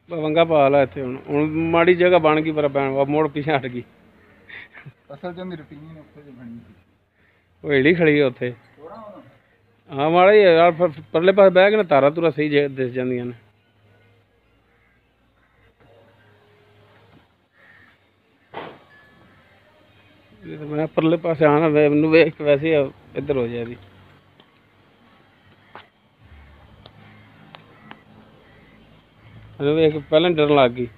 वंगा पा ला इतने हूँ माड़ी जगह बन गई पर मुड़ पिछे हट गई असल च मेरी टीम ने उत्थे बनी थी वो एड़ी खड़ी है उत्थे हाँ माड़ा ही यार परले पास बह के ना तारा तूरा सही दिस जांदियां ने मैं परले पासे आना मैनू वेख के वैसे इधर हो जाए वेख पहले डर लग गई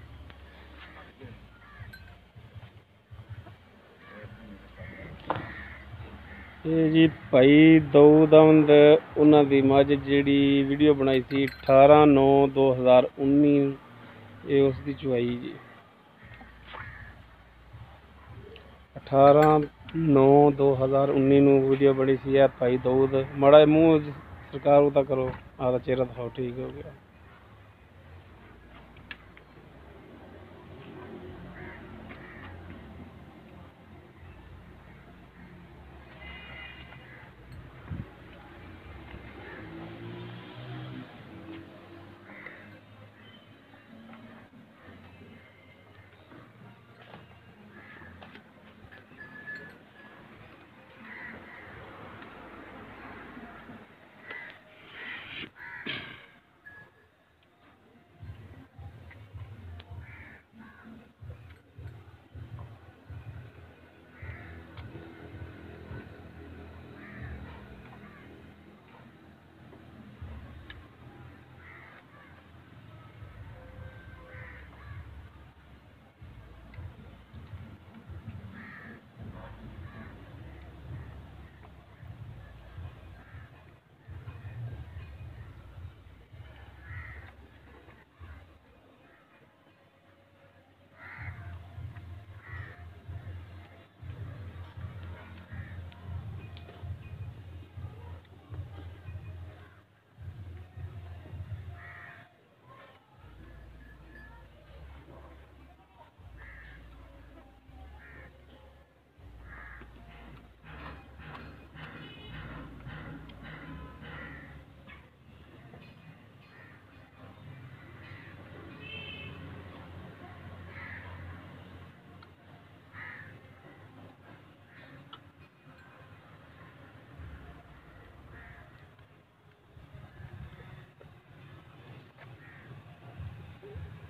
ये जी भाई दाऊद अहमद उन्हों की मझ जी वीडियो बनाई थी 18/9/2019 ये उसकी चुआई जी 18/9/2019 वीडियो बनी सी है भाई दाऊद माड़ा मूँह सरकार उदा करो आधा चेहरा दिखाओ ठीक हो गया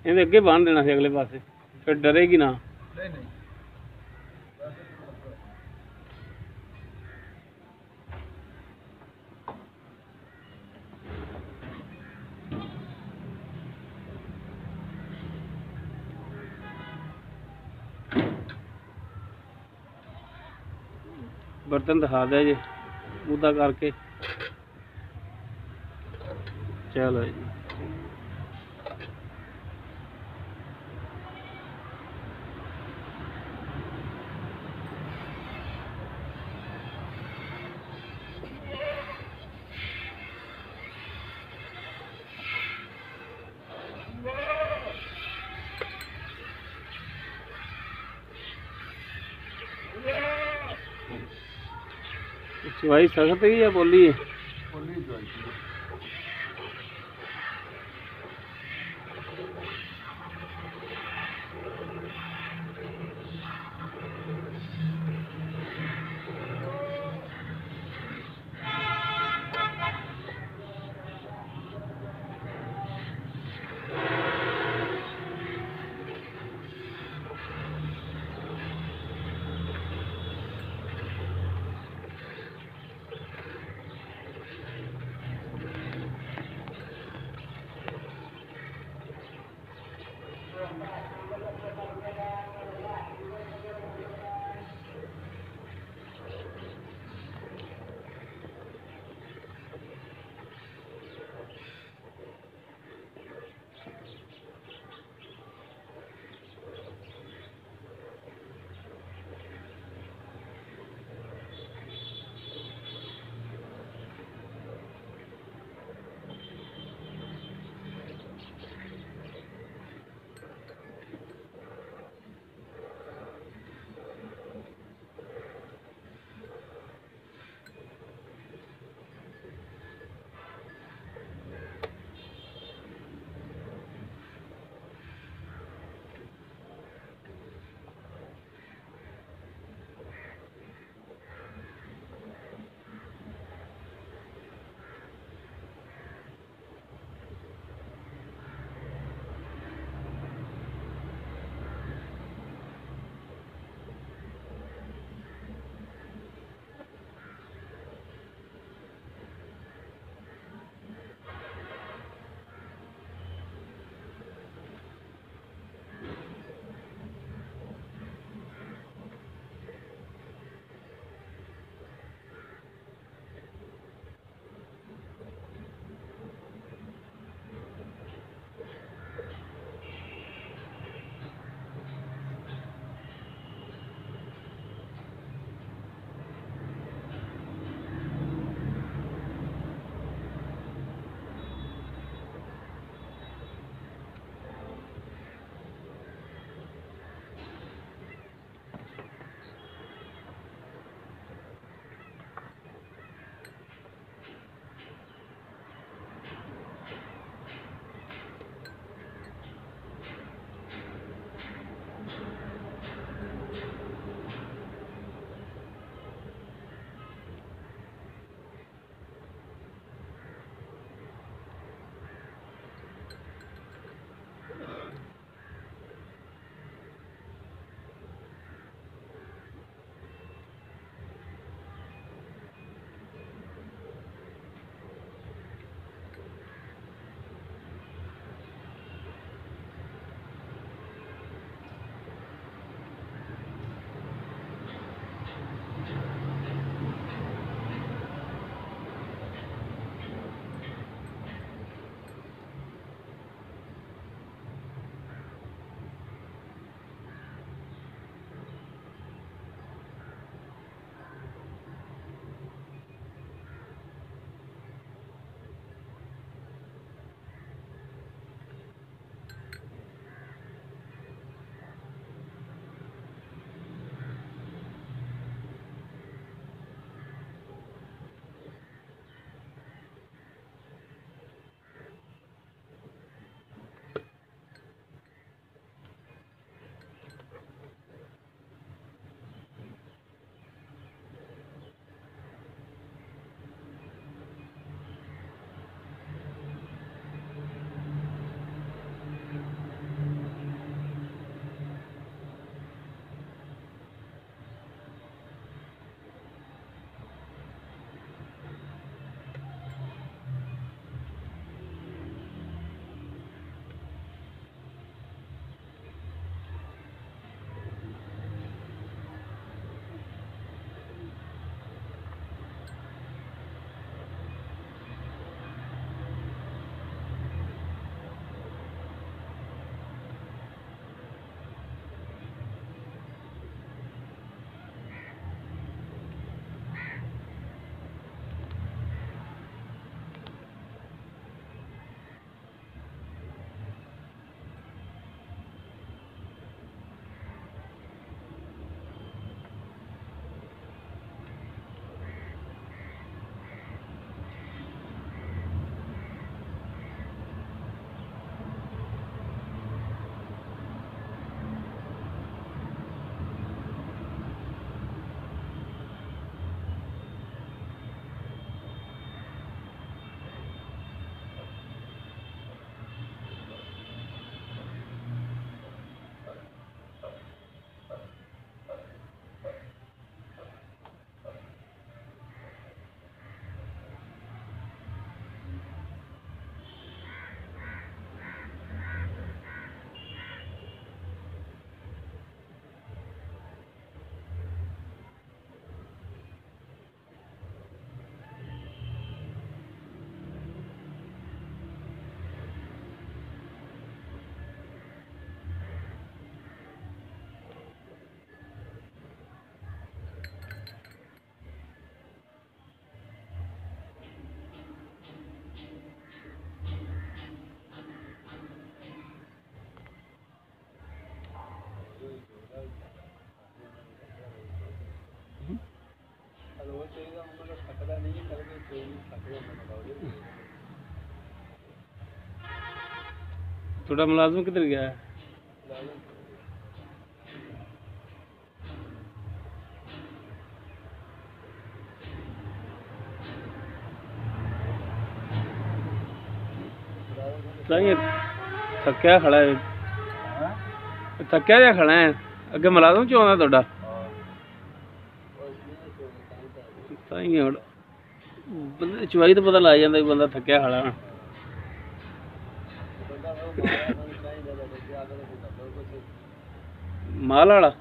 इन्हें अगे बांध देना अगले पासे फिर डरेगी ना नहीं बर्तन दिखा दे जी मुद्दा करके चलो जी भाई सख्त है या बोली है ਤੁਹਾਡਾ ਮੁਲਾਜ਼ਮ ਕਿੱਧਰ ਗਿਆ ਹੈ? ਤਾਂਹੀਓ ਥੱਕਿਆ ਖੜਾ ਹੈ, ਥੱਕਿਆ ਜਿਹਾ ਖੜਾ ਹੈ। ਅੱਗੇ ਮੁਲਾਜ਼ਮ ਚ ਆਉਂਦਾ ਤੁਹਾਡਾ? ਤਾਂਹੀਓ ਬੰਦੇ ਚਵਾਈ ਤੋਂ ਪਤਾ ਲੱਗ ਜਾਂਦਾ ਵੀ ਬੰਦਾ ਥੱਕਿਆ ਖੜਾ। ਮਾਲ ਵਾਲਾ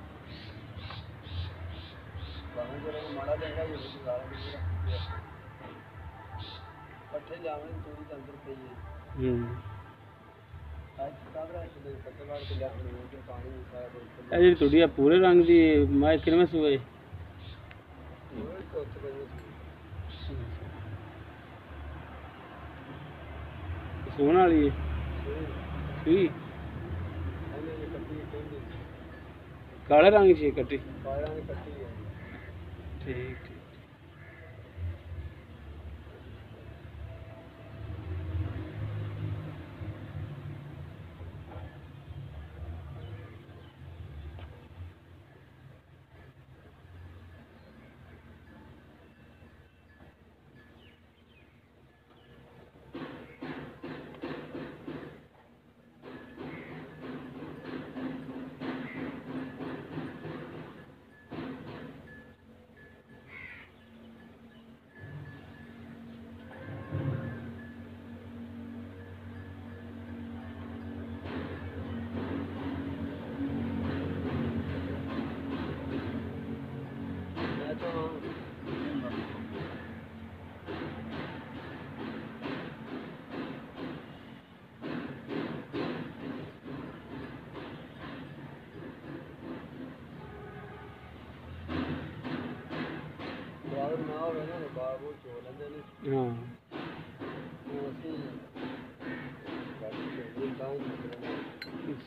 ਇਹ ਜਿਹੜੀ ਤੁਹਾਡੀ ਆ ਪੂਰੇ ਰੰਗ ਦੀ ਮੈਂ ਕਿੰਨੇ ਸੂਏ ਸੋਹਣ ਵਾਲੀ ਹੈ ਸੂਈ ਕਾਲੇ ਰੰਗ ਦੀ ਕੱਟੀ ਠੀਕ ਠੀਕ।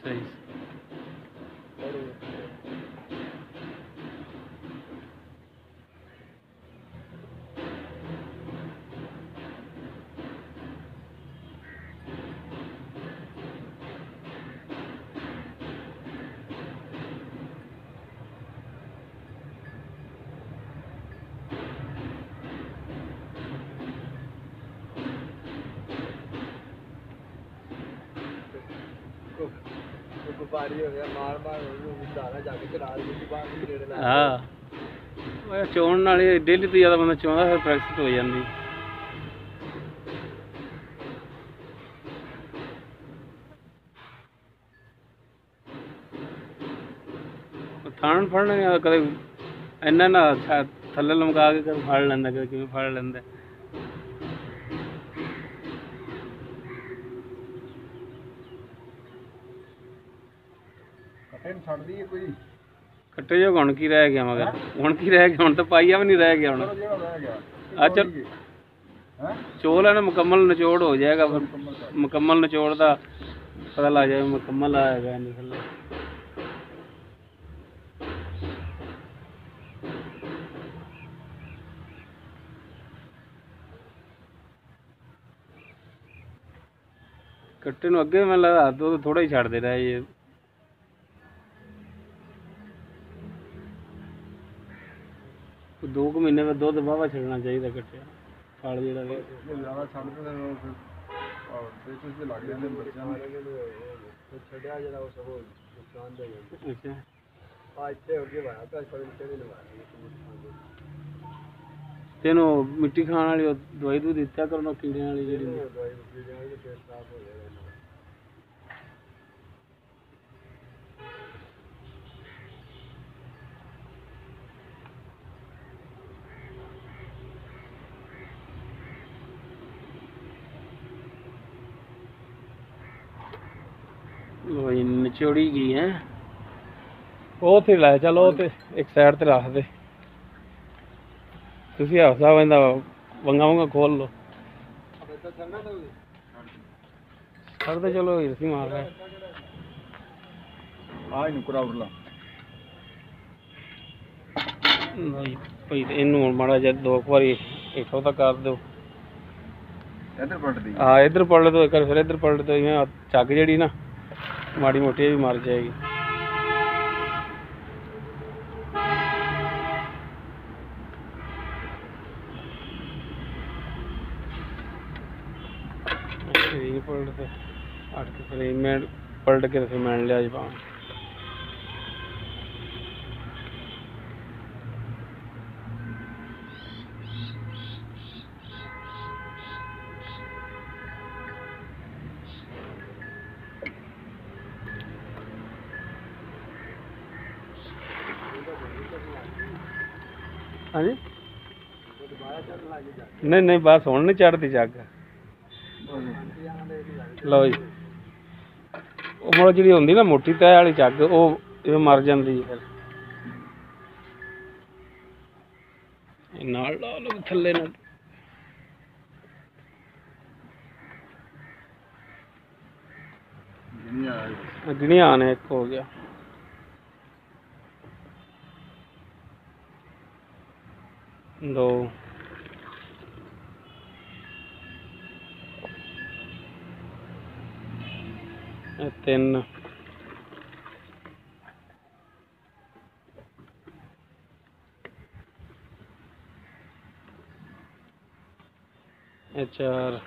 सही हाँ चोण नाल डेली तो ज़्यादा बंदा चौंदा फिर प्रैक्टिस हो जाती। थान फड़ने कदे इन्ना ना थल्ले लमका के कदे फड़ लैंदा कदे किवें फड़ लैंदा। कट्टे जो हुण की रह गया मगर हुण की रह गया, हुण तो पाइया भी नहीं रह गया। हुण अच्छा चोल है ना मुकम्मल निचोड़ हो जाएगा, फिर मुकम्मल निचोड़ का पता लग जाएगा मुकम्मल आएगा थल्ले। कट्टे नूं अगे मैं लगा दो थोड़ा ही छड्डदे रहे जे। दो कु महीने में दुध वाहवा छड़ना चाहिए कट्टे फल जो तेन मिट्टी खाने वाली दवाई दूई दिता करो कीड़े वाली जी निचोड़ी गई है वो थे लाए चलो एक साइड ते रख दे तुसी हौसला बंदा वंगा वंगा खोल लो कर दे चलो इसी मार रहा आ नुकरा उड़ला भाई भाई इनू माड़ा जिहा दो बारी इथों तक कर दो ਇੱਧਰ ਪਲਟਦੀ ਹਾਂ ਇੱਧਰ ਪਲਟ ਦੋ ਇੱਕ ਵਾਰ, ਫਿਰ ਇੱਧਰ ਪਲਟ ਦੋ, ਇਵੇਂ ਚੱਗ ਜਿਹੜੀ ਨਾ ਮਾੜੀ ਮੋਟੀ ਇਹ ਵੀ ਮਰ ਜਾਏਗੀ। पलट के अट के फिर मैं पलट के फिर मैंने लिया जी पाँव हाँ जी नहीं बस हुण नहीं चढ़ती जग लो जी मतलब जी होंगी ना मोटी तह वाली जग वो मर जाती फिर नाल ला लो थल्ले ना गिनिया ने एक हो गया दो तीन चार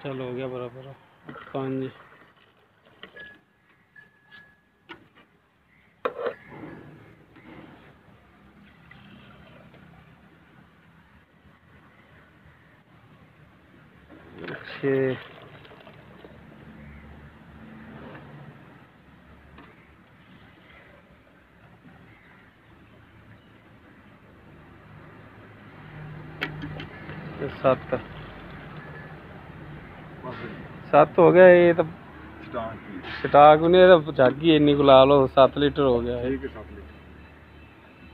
चल हो गया बराबर 5 6 7 7 हो गया ये तो स्टाक भी नहीं जग ही इन्नी को ला लो 7 लीटर हो गया। 7 लीटर